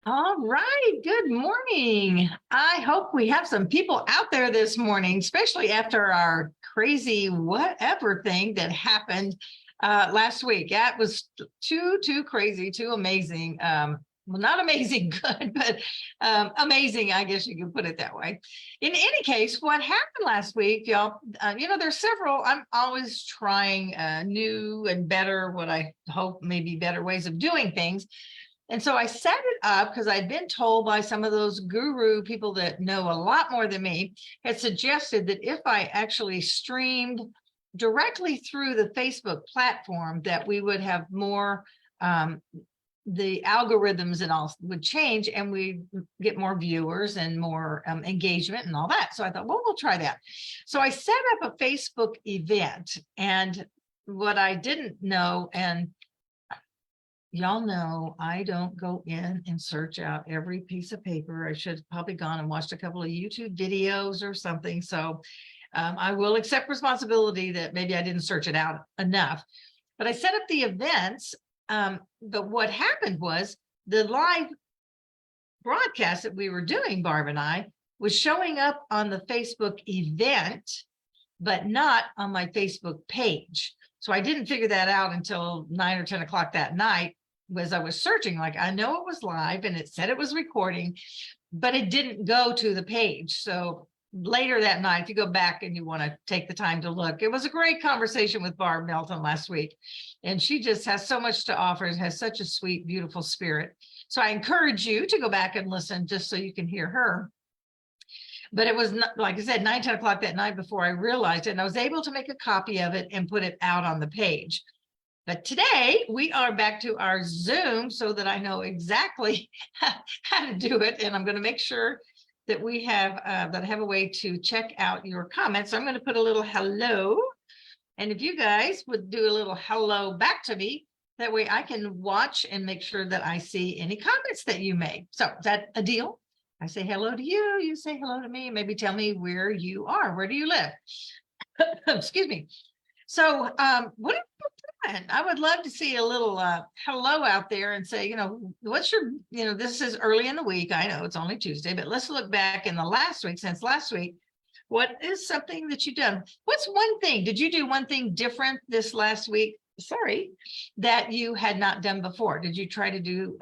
All right. Good morning. I hope we have some people out there this morning, especially after our crazy whatever thing that happened last week. That was too crazy, too amazing. Well, not amazing, good, but amazing. I guess you could put it that way. In any case, what happened last week, y'all? There's several. I'm always trying new and better, what I hope maybe better ways of doing things. And so I set it up because I'd been told by some of those guru people that know a lot more than me, had suggested that if I actually streamed directly through the Facebook platform, that we would have more, the algorithms and all would change and we get more viewers and more engagement and all that. So I thought, well, we'll try that. So I set up a Facebook event, and what I didn't know, and y'all know I don't go in and search out every piece of paper. I should have probably gone and watched a couple of YouTube videos or something. So I will accept responsibility that maybe I didn't search it out enough. But I set up the events. But what happened was the live broadcast that we were doing, Barb and I, was showing up on the Facebook event, but not on my Facebook page. So I didn't figure that out until 9 or 10 o'clock that night. Was I was searching, like, I know it was live and it said it was recording, but it didn't go to the page. So later that night, if you go back and you want to take the time to look, it was a great conversation with Barb Melton last week. And she just has so much to offer, has such a sweet, beautiful spirit. So I encourage you to go back and listen just so you can hear her. But it was not, like I said, 9, 10 o'clock that night before I realized it. And I was able to make a copy of it and put it out on the page. But today we are back to our Zoom so that I know exactly how to do it. And I'm going to make sure that we have that I have a way to check out your comments. So I'm going to put a little hello. And if you guys would do a little hello back to me, that way I can watch and make sure that I see any comments that you make. So is that a deal? I say hello to you, you say hello to me, maybe tell me where you are. Where do you live? Excuse me. So what and I would love to see a little hello out there and say, what's your, this is early in the week. I know it's only Tuesday, but let's look back in the last week, since last week. What is something that you've done? What's one thing? Did you do one thing different this last week? Sorry, that you had not done before? Did you try to do,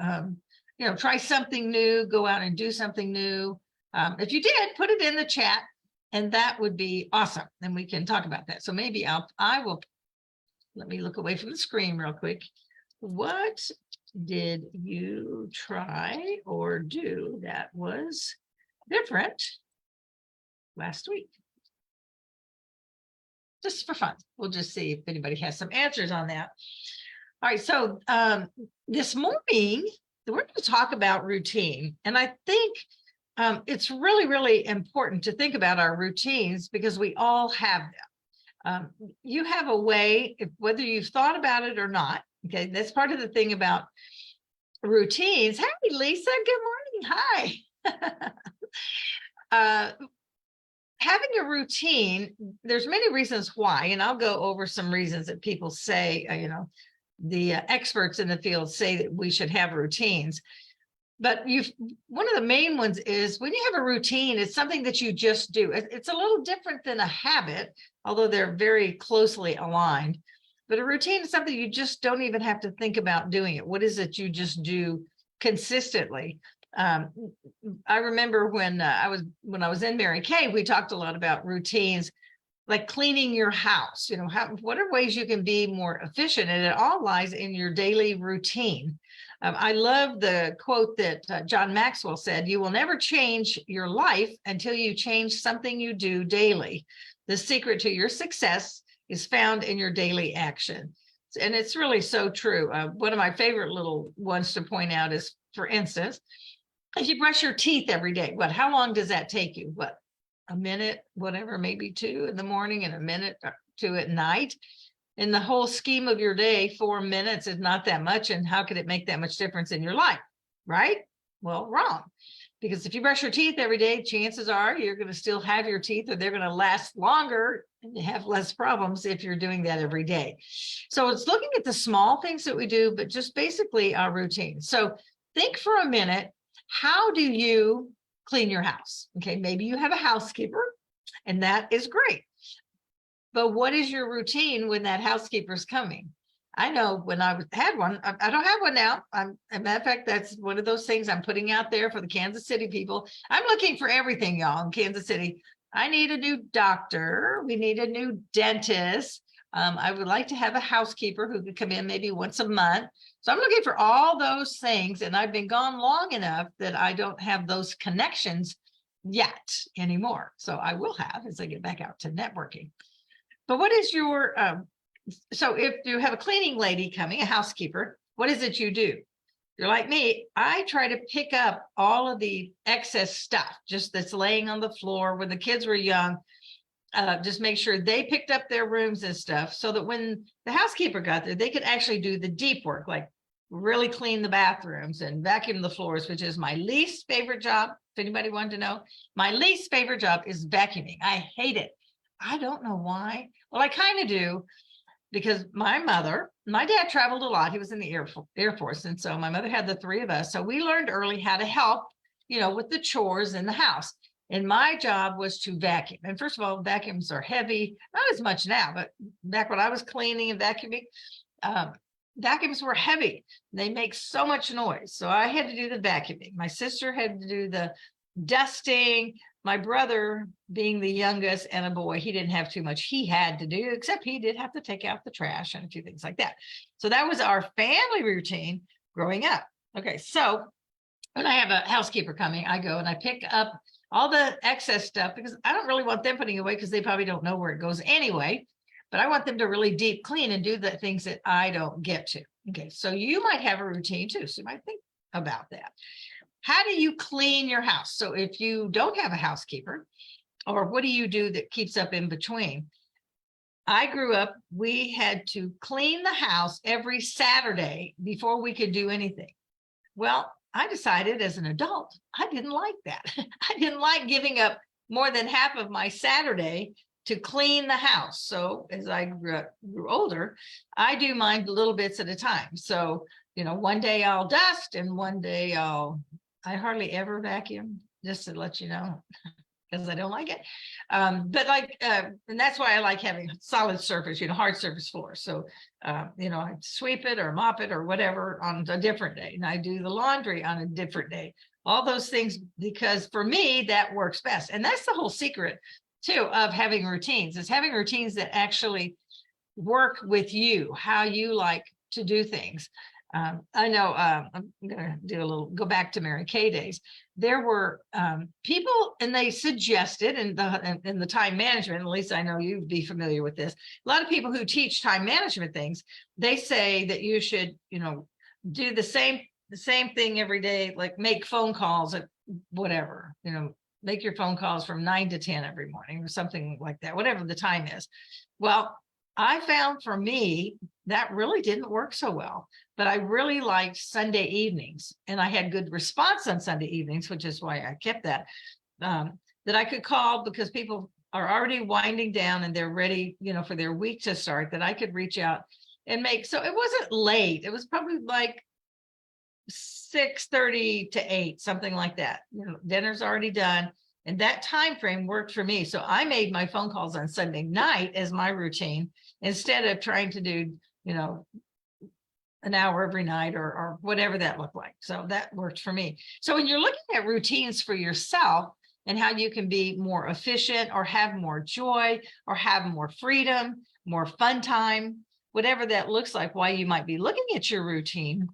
try something new, go out and do something new? If you did, put it in the chat and that would be awesome. And we can talk about that. So maybe I will. Let me look away from the screen real quick. What did you try or do that was different last week? Just for fun. We'll just see if anybody has some answers on that. All right, so this morning, we're going to talk about routine. And I think it's really, really important to think about our routines because we all have them. You have a way, whether you've thought about it or not. Okay, that's part of the thing about routines. Hey, Lisa, good morning. Hi. Having a routine, there's many reasons why, and I'll go over some reasons that people say, the experts in the field say that we should have routines. But one of the main ones is when you have a routine, it's something that you just do. It's a little different than a habit, although they're very closely aligned. But a routine is something you just don't even have to think about doing it. What is it you just do consistently? I remember when I was in Mary Kay, we talked a lot about routines, like cleaning your house. What are ways you can be more efficient? And it all lies in your daily routine. I love the quote that John Maxwell said, "You will never change your life until you change something you do daily. The secret to your success is found in your daily action." And it's really so true. One of my favorite little ones to point out is, for instance, if you brush your teeth every day, how long does that take you? A minute, whatever, maybe 2 in the morning and a minute or 2 at night. In the whole scheme of your day, 4 minutes is not that much. And how could it make that much difference in your life? Right? Well, wrong. Because if you brush your teeth every day, chances are you're going to still have your teeth, or they're going to last longer and you have less problems if you're doing that every day. So it's looking at the small things that we do, but just basically our routine. So think for a minute How do you clean your house? Okay, maybe you have a housekeeper, and that is great. But what is your routine when that housekeeper's coming? I know when had one, I don't have one now. As a matter of fact, that's one of those things I'm putting out there for the Kansas City people. I'm looking for everything, y'all, in Kansas City. I need a new doctor. We need a new dentist. I would like to have a housekeeper who could come in maybe once a month. So I'm looking for all those things. And I've been gone long enough that I don't have those connections yet anymore. So I will have as I get back out to networking. But what is your, so if you have a cleaning lady coming, a housekeeper, what is it you do? You're like me, I try to pick up all of the excess stuff just that's laying on the floor when the kids were young. Just make sure they picked up their rooms and stuff so that when the housekeeper got there, they could actually do the deep work, like really clean the bathrooms and vacuum the floors, which is my least favorite job. If anybody wanted to know, my least favorite job is vacuuming. I hate it. I don't know why. Well, I kind of do, because my dad traveled a lot. He was in the Air Force. And so my mother had the three of us. So we learned early how to help, with the chores in the house. And my job was to vacuum. And first of all, vacuums are heavy, not as much now, but back when I was cleaning and vacuuming, vacuums were heavy. They make so much noise. So I had to do the vacuuming. My sister had to do the dusting. My brother, being the youngest and a boy, he didn't have too much he had to do, except he did have to take out the trash and a few things like that. So that was our family routine growing up. Okay, so when I have a housekeeper coming, I go and I pick up all the excess stuff, because I don't really want them putting it away because they probably don't know where it goes anyway. But I want them to really deep clean and do the things that I don't get to. Okay, so you might have a routine too. So you might think about that. How do you clean your house? So if you don't have a housekeeper, or what do you do that keeps up in between? I grew up, we had to clean the house every Saturday before we could do anything. Well, I decided as an adult, I didn't like that. I didn't like giving up more than half of my Saturday to clean the house. So as I grew older, I do mine little bits at a time. So, one day I'll dust and one day I hardly ever vacuum, just to let you know, because I don't like it. But and that's why I like having solid surface, hard surface floor. So, I sweep it or mop it or whatever on a different day. And I do the laundry on a different day. All those things, because for me, that works best. And that's the whole secret too of having routines, is having routines that actually work with you, how you like to do things. I know I'm going to go back to Mary Kay days. There were people, and they suggested in the time management, at least I know you'd be familiar with this. A lot of people who teach time management things, they say that you should, do the same thing every day, like make phone calls at whatever, make your phone calls from 9 to 10 every morning or something like that, whatever the time is. Well, I found for me, that really didn't work so well, but I really liked Sunday evenings, and I had good response on Sunday evenings, which is why I kept that, that I could call because people are already winding down and they're ready, for their week to start, that I could reach out and make. So it wasn't late. It was probably like 6:30 to 8, something like that. Dinner's already done. And that time frame worked for me. So I made my phone calls on Sunday night as my routine instead of trying to do, an hour every night or whatever that looked like. So that worked for me. So when you're looking at routines for yourself and how you can be more efficient or have more joy or have more freedom, more fun time, whatever that looks like, why you might be looking at your routine,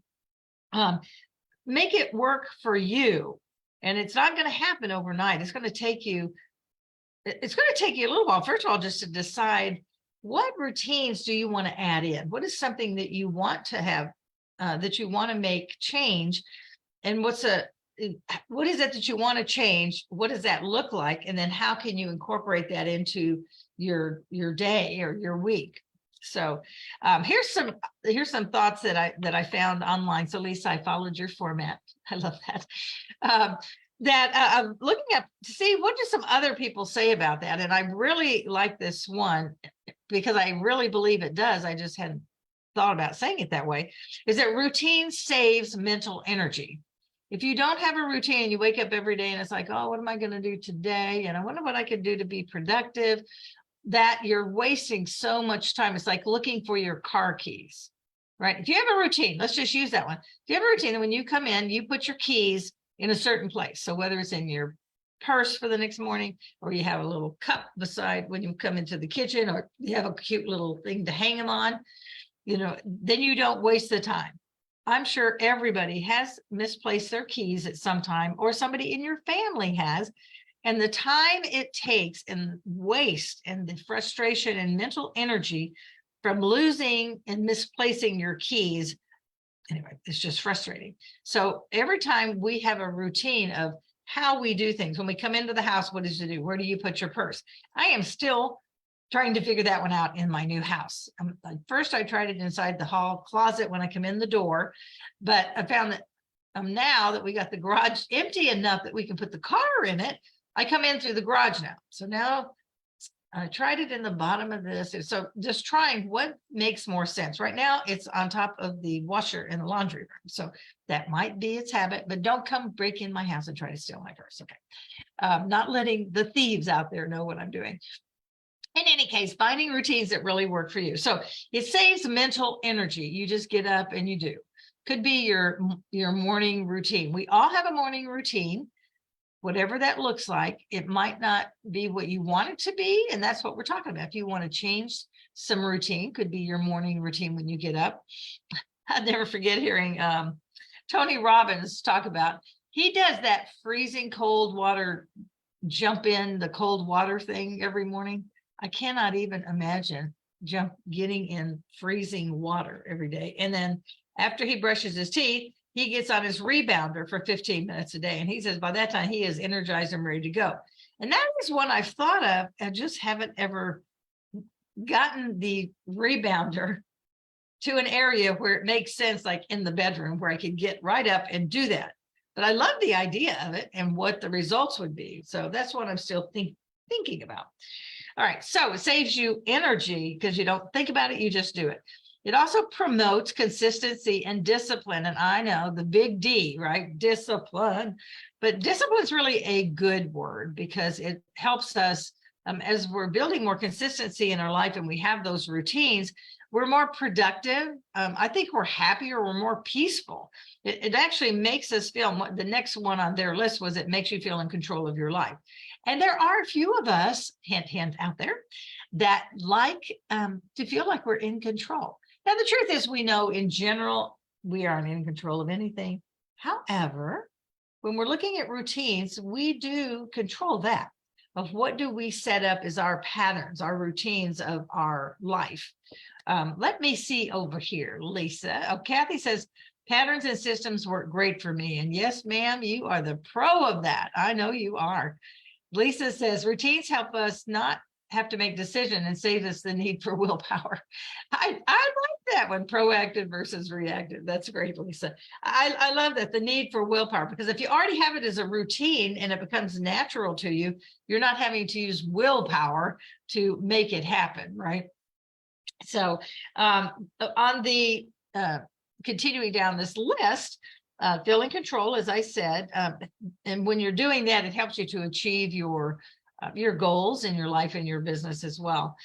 make it work for you. And it's not going to happen overnight. It's going to take you a little while. First of all, just to decide what routines do you want to add in? What is something that you want to have, that you want to make change? And what is it that you want to change? What does that look like? And then how can you incorporate that into your day or your week? So here's some thoughts that I found online. So Lisa, I followed your format. I love that. I'm looking up to see what do some other people say about that. And I really like this one because I really believe it does. I just hadn't thought about saying it that way, is that routine saves mental energy. If you don't have a routine, you wake up every day and it's like, oh, what am I going to do today? And I wonder what I could do to be productive. That you're wasting so much time. It's like looking for your car keys, right? If you have a routine, let's just use that one. If you have a routine, and when you come in, you put your keys in a certain place. So whether it's in your purse for the next morning, or you have a little cup beside when you come into the kitchen, or you have a cute little thing to hang them on, then you don't waste the time. I'm sure everybody has misplaced their keys at some time, or somebody in your family has. And the time it takes and waste and the frustration and mental energy from losing and misplacing your keys, anyway, it's just frustrating. So every time we have a routine of how we do things, when we come into the house, what is to do? Where do you put your purse? I am still trying to figure that one out in my new house. First, I tried it inside the hall closet when I come in the door, but I found that now that we got the garage empty enough that we can put the car in it, I come in through the garage now. So now I tried it in the bottom of this. So just trying what makes more sense. Right now, it's on top of the washer in the laundry room. So that might be its habit, but don't come break in my house and try to steal my purse. Okay. Not letting the thieves out there know what I'm doing. In any case, finding routines that really work for you. So it saves mental energy. You just get up and you do. Could be your morning routine. We all have a morning routine. Whatever that looks like, it might not be what you want it to be. And that's what we're talking about. If you want to change some routine, could be your morning routine when you get up. I'll never forget hearing Tony Robbins talk about, he does that freezing cold water, jump in the cold water thing every morning. I cannot even imagine getting in freezing water every day. And then after he brushes his teeth, he gets on his rebounder for 15 minutes a day. And he says by that time he is energized and ready to go. And that is one I've thought of and just haven't ever gotten the rebounder to an area where it makes sense, like in the bedroom where I could get right up and do that. But I love the idea of it and what the results would be. So that's what I'm still thinking about. All right. So it saves you energy because you don't think about it. You just do it. It also promotes consistency and discipline. And I know the big D, right? Discipline. But discipline is really a good word because it helps us as we're building more consistency in our life and we have those routines, we're more productive. I think we're happier. We're more peaceful. It actually makes us feel, the next one on their list was it makes you feel in control of your life. And there are a few of us, hint, hint out there, that like to feel like we're in control. Now, the truth is we know in general, we aren't in control of anything. However, when we're looking at routines, we do control that. Of what do we set up as our patterns, our routines of our life. Let me see over here, Lisa. Oh, Kathy says, patterns and systems work great for me. And yes, ma'am, you are the pro of that. I know you are. Lisa says, routines help us not have to make decisions and save us the need for willpower. I like that one, proactive versus reactive. That's great, Lisa. I love that, the need for willpower, because if you already have it as a routine and it becomes natural to you, you're not having to use willpower to make it happen, right? So on the continuing down this list, feel in control, as I said, and when you're doing that, it helps you to achieve your goals in your life and your business as well.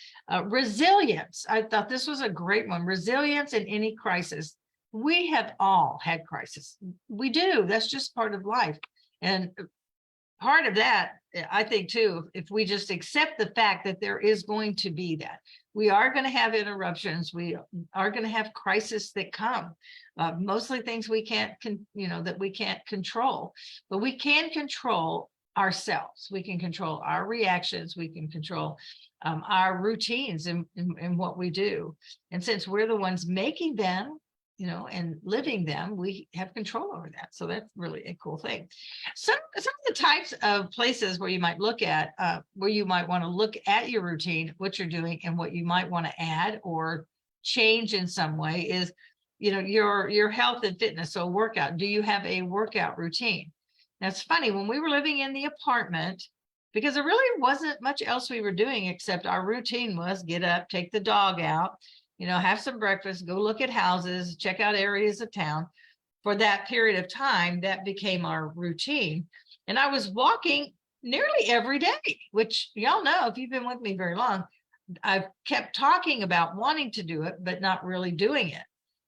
Resilience. I thought this was a great one. Resilience in any crisis. We have all had crisis. We do. That's just part of life. And part of that, I think too, if we just accept the fact that there is going to be that, we are going to have interruptions. We are going to have crises that come. Mostly things we can't, that we can't control, but we can control ourselves. We can control our reactions. We can control our routines and what we do. And since we're the ones making them, and living them, we have control over that. So that's really a cool thing. Some of the types of places where you might look at, where you might want to look at your routine, what you're doing, and what you might want to add or change in some way is, your health and fitness. So workout. Do you have a workout routine? Now it's funny, when we were living in the apartment, because there really wasn't much else we were doing except our routine was get up, take the dog out, have some breakfast, go look at houses, check out areas of town. for that period of time, that became our routine. And I was walking nearly every day, which y'all know, if you've been with me very long, I've kept talking about wanting to do it, but not really doing it.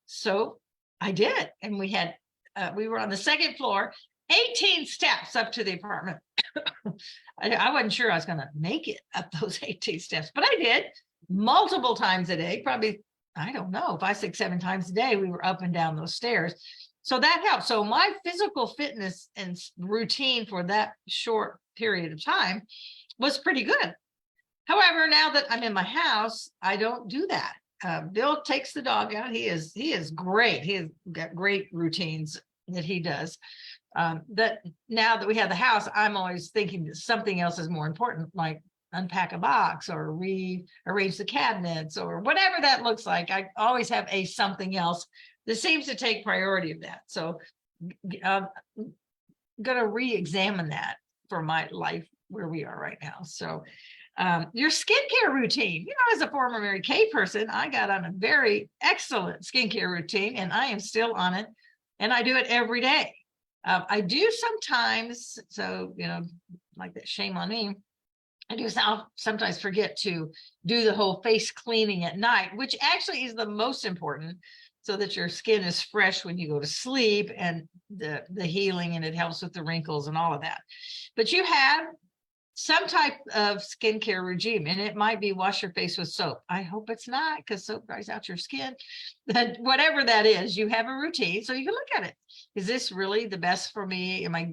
So I did. And we were on the second floor, 18 steps up to the apartment. I wasn't sure I was going to make it up those 18 steps, but I did multiple times a day, probably, I don't know, 5, 6, 7 times a day. We were up and down those stairs. So that helped. So my physical fitness and routine for that short period of time was pretty good. However, now that I'm in my house, I don't do that. Bill takes the dog out. He is great. He has got great routines that he does. That now that we have the house, I'm always thinking that something else is more important, like unpack a box or rearrange the cabinets or whatever that looks like. I always have a something else that seems to take priority of that. So I'm going to re-examine that for my life where we are right now. So your skincare routine, as a former Mary Kay person, I got on a very excellent skincare routine and I am still on it and I do it every day. I do sometimes, so, like that, shame on me. I'll sometimes forget to do the whole face cleaning at night, which actually is the most important, so that your skin is fresh when you go to sleep and the healing, and it helps with the wrinkles and all of that. But you have some type of skincare regime, and it might be wash your face with soap. I hope it's not, because soap dries out your skin. But whatever that is, you have a routine, so you can look at it. Is this really the best for me? Am I,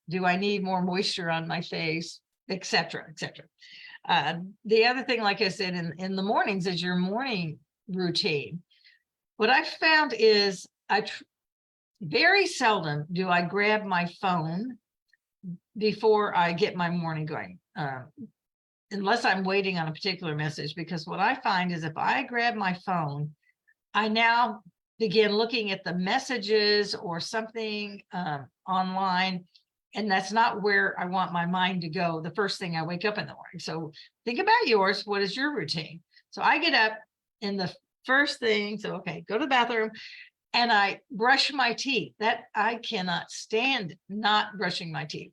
do I need more moisture on my face, et cetera, et cetera. The other thing, like I said, in the mornings is your morning routine. What I found is very seldom do I grab my phone before I get my morning going, unless I'm waiting on a particular message, because what I find is if I grab my phone, I now begin looking at the messages or something online, and that's not where I want my mind to go the first thing I wake up in the morning. So think about yours. What is your routine? So I get up and the first thing, okay, go to the bathroom and I brush my teeth. That I cannot stand not brushing my teeth.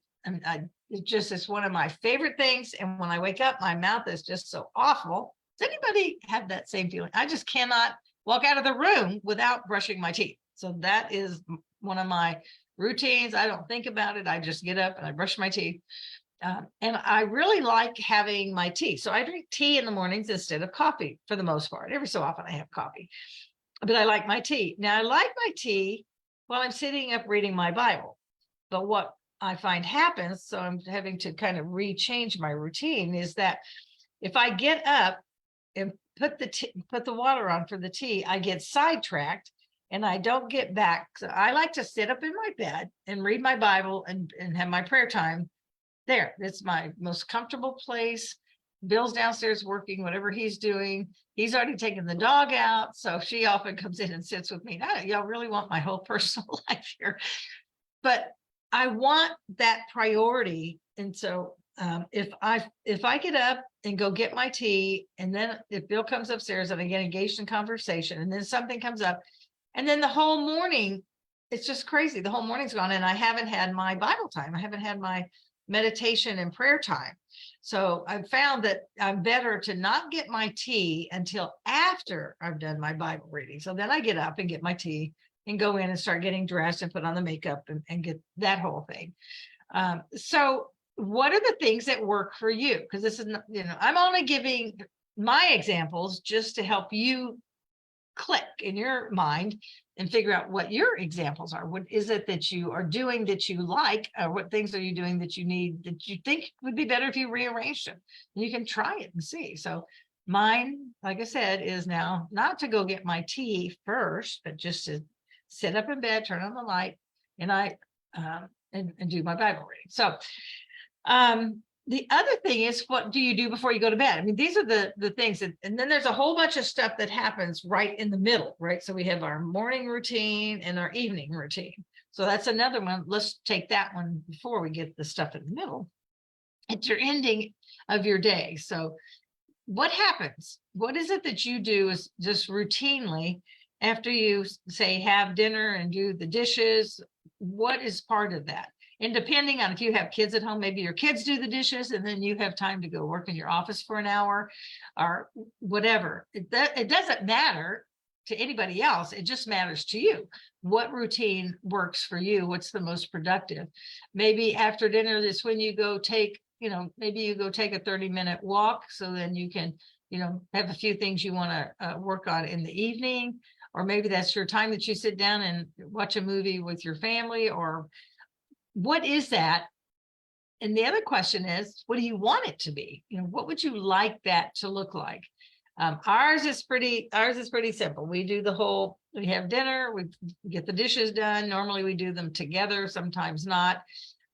It's one of my favorite things. And when I wake up, my mouth is just so awful. Does anybody have that same feeling? I just cannot walk out of the room without brushing my teeth. So that is one of my routines. I don't think about it. I just get up and I brush my teeth. And I really like having my tea. So I drink tea in the mornings instead of coffee for the most part. Every so often I have coffee, but I like my tea. Now I like my tea while I'm sitting up reading my Bible. But what I find happens, so I'm having to kind of rechange my routine, is that if I get up and put the water on for the tea, I get sidetracked and I don't get back. So I like to sit up in my bed and read my Bible and have my prayer time there. It's my most comfortable place. Bill's downstairs working, whatever he's doing. He's already taken the dog out, so she often comes in and sits with me. Y'all really want my whole personal life here, but I want that priority. And so if I get up and go get my tea, and then if Bill comes upstairs and I get engaged in conversation, and then something comes up, and then the whole morning, it's just crazy. The whole morning's gone and I haven't had my Bible time. I haven't had my meditation and prayer time. So I've found that I'm better to not get my tea until after I've done my Bible reading. So then I get up and get my tea and go in and start getting dressed and put on the makeup and get that whole thing. So what are the things that work for you? Because this is, I'm only giving my examples just to help you click in your mind and figure out what your examples are. What is it that you are doing that you like? What things are you doing that you need, that you think would be better if you rearranged them? You can try it and see. So mine, like I said, is now not to go get my tea first, but just to sit up in bed, turn on the light, and and do my Bible reading. So the other thing is, what do you do before you go to bed? I mean, these are the things that, and then there's a whole bunch of stuff that happens right in the middle, right? So we have our morning routine and our evening routine. So that's another one. Let's take that one before we get the stuff in the middle. It's your ending of your day. So what happens? What is it that you do is just routinely after you say have dinner and do the dishes? What is part of that? And depending on if you have kids at home, maybe your kids do the dishes and then you have time to go work in your office for an hour or whatever. It doesn't matter to anybody else. It just matters to you. What routine works for you? What's the most productive? Maybe after dinner is when you go take, maybe you go take a 30-minute walk. So then you can, have a few things you want to work on in the evening. Or maybe that's your time that you sit down and watch a movie with your family, or what is that? And the other question is, what do you want it to be? What would you like that to look like? Ours is pretty simple. We have dinner, we get the dishes done. Normally we do them together, sometimes not.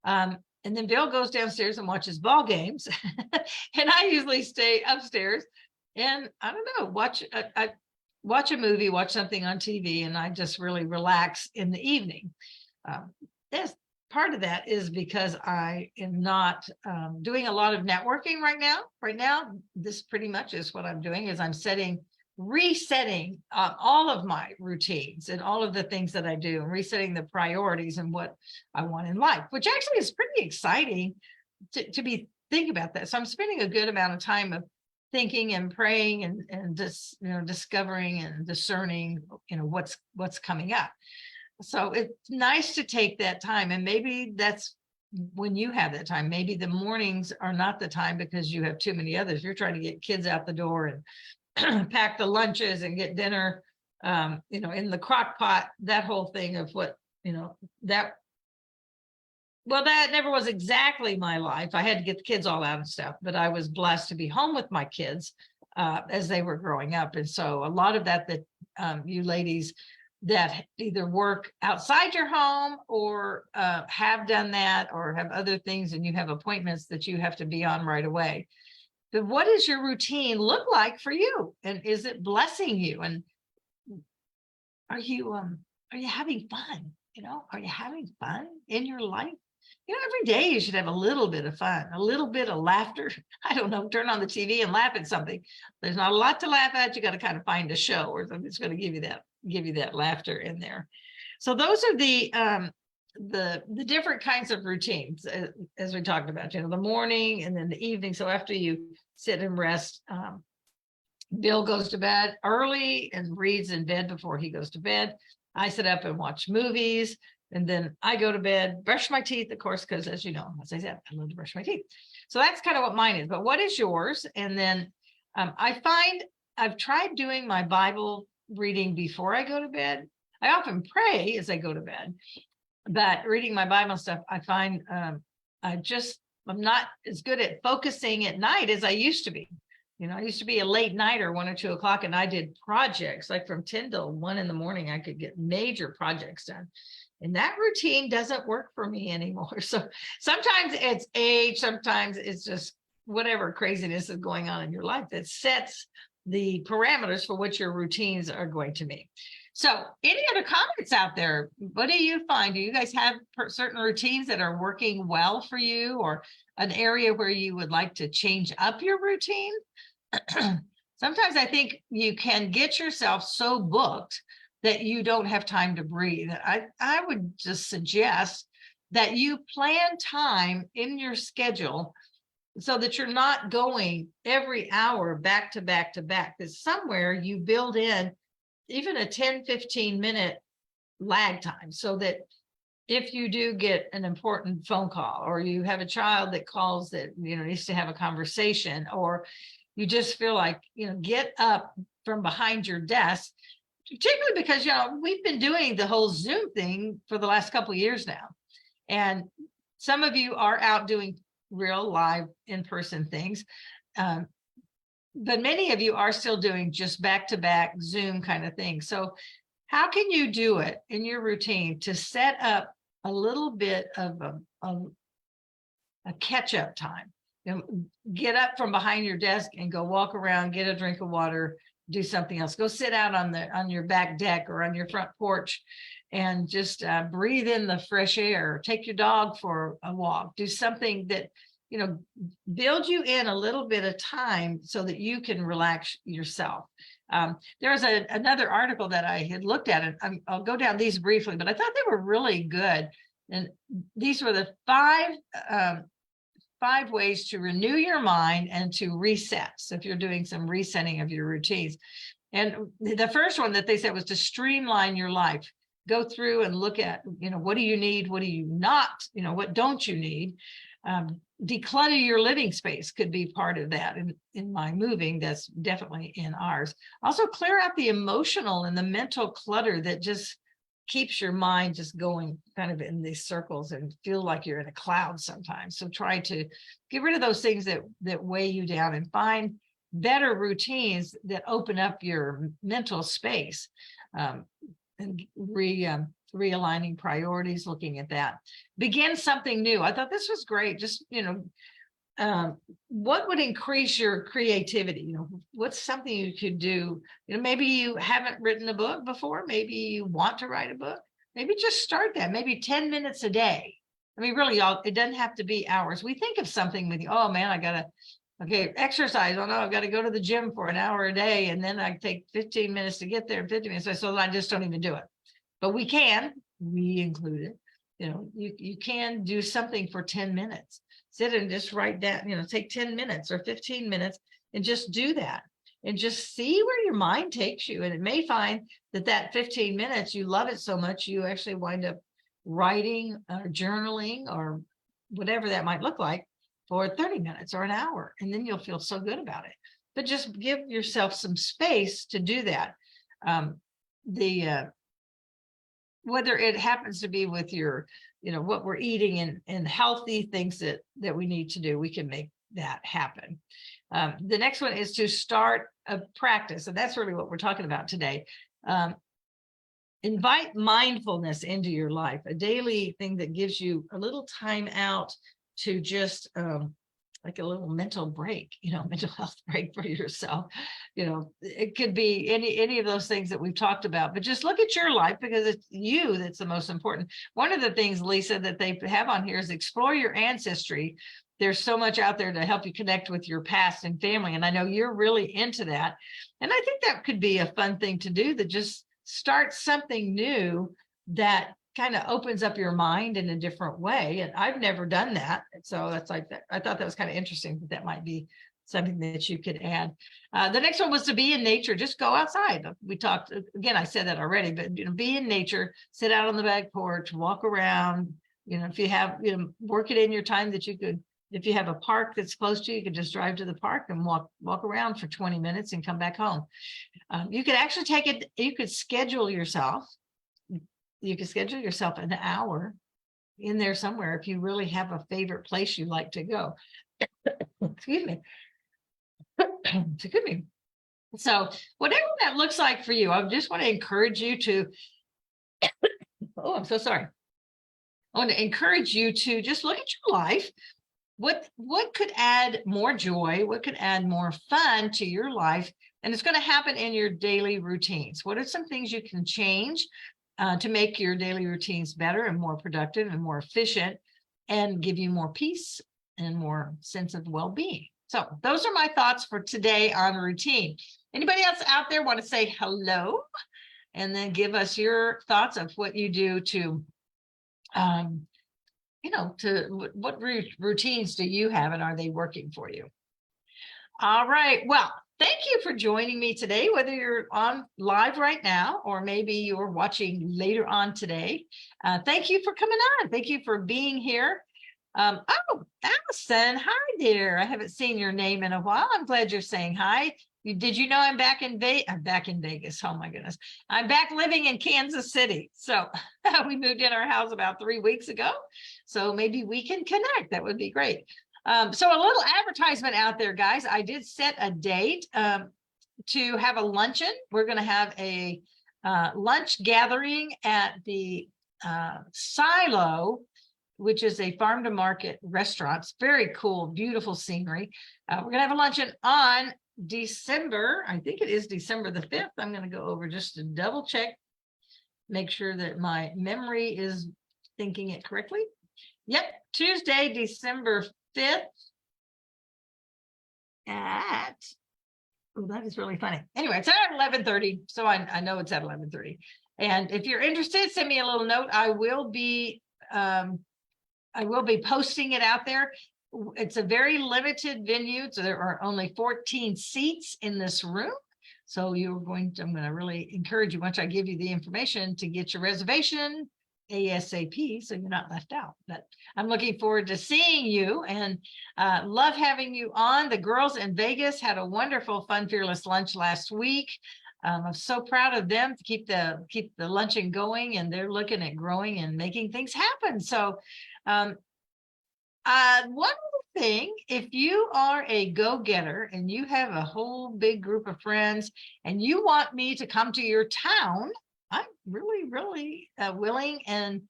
And then Bill goes downstairs and watches ball games. And I usually stay upstairs and I don't know, watch a movie, watch something on TV, and I just really relax in the evening. Part of that is because I am not doing a lot of networking right now. Right now, this pretty much is what I'm doing, is I'm resetting all of my routines and all of the things that I do, and resetting the priorities and what I want in life, which actually is pretty exciting to be thinking about that. So I'm spending a good amount of time of thinking and praying and just, discovering and discerning, what's coming up. So it's nice to take that time, and maybe that's when you have that time. Maybe the mornings are not the time because you have too many others. You're trying to get kids out the door and pack the lunches and get dinner, in the crock pot, that whole thing of what, that never was exactly my life. I had to get the kids all out and stuff, but I was blessed to be home with my kids as they were growing up. And so a lot of that you ladies that either work outside your home or have done that or have other things and you have appointments that you have to be on right away. But what does your routine look like for you? And is it blessing you? And are you having fun? Are you having fun in your life? Every day you should have a little bit of fun, a little bit of laughter. I don't know, turn on the TV and laugh at something. There's not a lot to laugh at. You got to kind of find a show or something that's going to give you that laughter in there. So those are the different kinds of routines as we talked about, the morning and then the evening. So after you sit and rest, Bill goes to bed early and reads in bed before he goes to bed. I sit up and watch movies. And then I go to bed, brush my teeth, of course, because as you know, as I said, I love to brush my teeth. So that's kind of what mine is. But what is yours? And then I find I've tried doing my Bible reading before I go to bed. I often pray as I go to bed, but reading my Bible stuff, I find I'm not as good at focusing at night as I used to be. I used to be a late nighter, 1 or 2 o'clock, and I did projects like from 10 till 1 in the morning. I could get major projects done. And that routine doesn't work for me anymore. So sometimes it's age, sometimes it's just whatever craziness is going on in your life that sets the parameters for what your routines are going to be. So any other comments out there? What do you find? Do you guys have certain routines that are working well for you, or an area where you would like to change up your routine? Sometimes I think you can get yourself so booked that you don't have time to breathe. I would just suggest that you plan time in your schedule so that you're not going every hour back to back to back. That somewhere you build in even a 10-15 minute lag time, so that if you do get an important phone call, or you have a child that calls that needs to have a conversation, or you just feel like get up from behind your desk, particularly because we've been doing the whole Zoom thing for the last couple of years now, and some of you are out doing real live in-person things, but many of you are still doing just back-to-back Zoom kind of thing. So how can you do it in your routine to set up a little bit of a catch-up time? Get up from behind your desk and go walk around, get a drink of water, do something else. Go sit out on your back deck or on your front porch and just breathe in the fresh air. Take your dog for a walk. Do something that build you in a little bit of time so that you can relax yourself. There was another article that I had looked at, and I'll go down these briefly, but I thought they were really good. And these were the five ways to renew your mind and to reset. So if you're doing some resetting of your routines. And the first one that they said was to streamline your life. Go through and look at, what do you need? What do you not, what don't you need? Declutter your living space could be part of that. In my moving, that's definitely in ours. Also clear out the emotional and the mental clutter that just keeps your mind just going kind of in these circles and feel like you're in a cloud sometimes. So try to get rid of those things that weigh you down and find better routines that open up your mental space, and realigning priorities, looking at that. Begin something new. I thought this was great. Just, what would increase your creativity? What's something you could do? Maybe you haven't written a book before. Maybe you want to write a book. Maybe just start that. Maybe 10 minutes a day. I mean, really, it doesn't have to be hours. We think of something with, oh man, I gotta, exercise. Oh no, I've got to go to the gym for an hour a day, and then I take 15 minutes to get there, 50 minutes. So I just don't even do it. But we include it. You can do something for 10 minutes. Sit and just write down, take 10 minutes or 15 minutes and just do that. And just see where your mind takes you. And it may find that 15 minutes, you love it so much, you actually wind up writing or journaling or whatever that might look like for 30 minutes or an hour. And then you'll feel so good about it. But just give yourself some space to do that. Whether it happens to be with your, what we're eating and healthy things that we need to do, we can make that happen. The next one is to start a practice. And that's really what we're talking about today. Invite mindfulness into your life, a daily thing that gives you a little time out to just like a little mental break, mental health break for yourself. It could be any of those things that we've talked about, but just look at your life, because it's you that's the most important. One of the things, Lisa, that they have on here is explore your ancestry. There's so much out there to help you connect with your past and family. And I know you're really into that. And I think that could be a fun thing to do, that just start something new that kind of opens up your mind in a different way. And I've never done that. So that's like that. I thought that was kind of interesting, that might be something that you could add. The next one was to be in nature. Just go outside. We talked, again, I said that already, but be in nature, sit out on the back porch, walk around. If you have, work it in your time that you could. If you have a park that's close to you, you can just drive to the park and walk around for 20 minutes and come back home. You could actually you could schedule yourself. You can schedule yourself an hour in there somewhere if you really have a favorite place you like to go. Excuse me. Excuse me. So whatever that looks like for you, I just want to encourage you to, oh, I'm so sorry. I want to encourage you to just look at your life. What could add more joy? What could add more fun to your life? And it's going to happen in your daily routines. What are some things you can change to make your daily routines better and more productive and more efficient, and give you more peace and more sense of well-being? So those are my thoughts for today on routine. Anybody else out there want to say hello and then give us your thoughts of what you do to, what routines do you have, and are they working for you? All right. Well, thank you for joining me today, whether you're on live right now or maybe you're watching later on today. Thank you for coming on. Thank you for being here. Oh, Allison, hi there. I haven't seen your name in a while. I'm glad you're saying hi. Did you know I'm back in Vegas? Oh my goodness. I'm back living in Kansas City. So we moved in our house about 3 weeks ago. So maybe we can connect. That would be great. So a little advertisement out there, guys. I did set a date to have a luncheon. We're going to have a lunch gathering at the Silo, which is a farm to market restaurant. It's very cool, beautiful scenery. We're going to have a luncheon on December, I think it is December the 5th. I'm going to go over just to double check, make sure that my memory is thinking it correctly. Yep, Tuesday, December 5th at Oh, that is really funny. Anyway, it's at 11:30, so I know it's at 11:30. And if you're interested, send me a little note. I will be posting it out there. It's a very limited venue, so there are only 14 seats in this room. So I'm going to really encourage you, once I give you the information, to get your reservation ASAP, so you're not left out. But I'm looking forward to seeing you, and love having you on. The girls in Vegas had a wonderful Fun Fearless lunch last week. I'm so proud of them to keep the luncheon going, and they're looking at growing and making things happen. So one thing, if you are a go-getter and you have a whole big group of friends and you want me to come to your town, I'm really, really willing and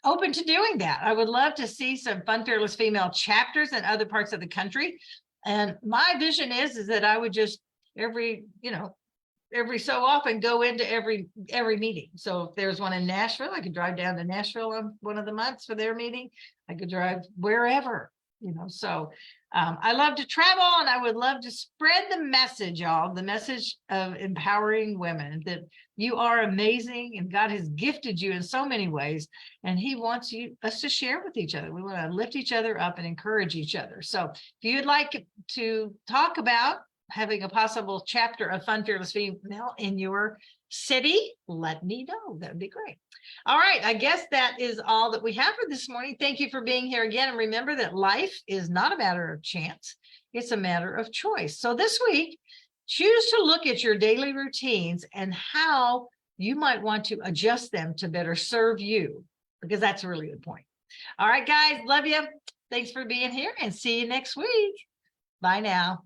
open to doing that. I would love to see some Fun Fearless female chapters in other parts of the country. And my vision is that I would just every so often go into every meeting. So if there's one in Nashville, I could drive down to Nashville on one of the months for their meeting. I could drive wherever, so I love to travel, and I would love to spread the message, y'all, the message of empowering women, that you are amazing and God has gifted you in so many ways, and he wants us to share with each other. We want to lift each other up and encourage each other. So if you'd like to talk about having a possible chapter of Fun Fearless Female in your city, let me know. That'd be great. All right, I guess that is all that we have for this morning. Thank you for being here again. And remember that life is not a matter of chance. It's a matter of choice. So this week, choose to look at your daily routines and how you might want to adjust them to better serve you, because that's a really good point. All right, guys, love you. Thanks for being here, and see you next week. Bye now.